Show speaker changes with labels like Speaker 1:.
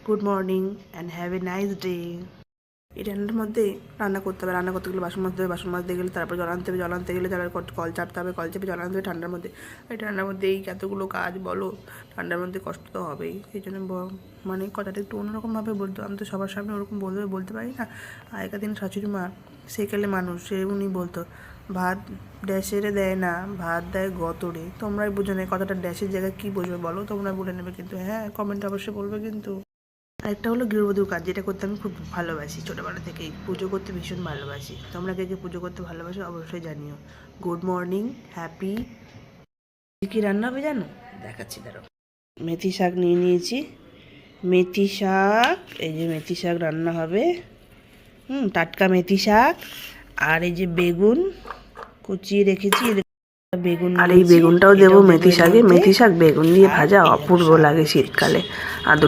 Speaker 1: Good morning and have a nice day. এই ঠান্ডার মধ্যে রান্না করতে হবে, রান্না করতে গেলে বাসন মাজতে হবে, বাসন মাজতে গেলে তারপর জল আনতে হবে, জল আনতে গেলে তারপর কল চাপতে হবে, কল চেপে জল আনতে হবে ঠান্ডার মধ্যে। এই ঠান্ডার মধ্যে এই এতগুলো কাজ বলো, ঠান্ডার মধ্যে কষ্ট তো হবেই। সেই জন্য মানে কথাটা একটু অন্যরকমভাবে বলতো। আমি তো সবার সামনে ওরকম বলতে পারি না। আগেকার দিন শাশুড়ি মা সেকেলে মানুষ, সে উনি বলতো ভাত ড্যাশেরে দেয় না, ভাত দেয় গতরে। তোমরাই বুঝো না কথাটা ড্যাশের জায়গায় কী বুঝবে বলো, তোমরা বলে নেবে কিন্তু। হ্যাঁ, কমেন্টে অবশ্যই বলবে কিন্তু। আরেকটা হলো গৃহবধূর কাজ, যেটা করতে আমি খুব ভালোবাসি ছোটোবেলা থেকেই। পুজো করতে ভীষণ ভালোবাসি। তোমরা কে কে পুজো করতে ভালোবাসো অবশ্যই জানিও। Good morning, happy. কী রান্না হবে জানো? দেখাচ্ছি দাঁড়াও। মেথি শাক নিয়ে নিয়েছি, মেথি শাক। এই যে মেথি শাক রান্না হবে, টাটকা মেথি শাক। আর এই যে বেগুন কুচিয়ে রেখেছি, বেগুন। আর এই বেগুনটাও দেবো মেথি শাকে। মেথি শাক বেগুন দিয়ে ভাজা অপূর্ব লাগে শীতকালে। আর দুটো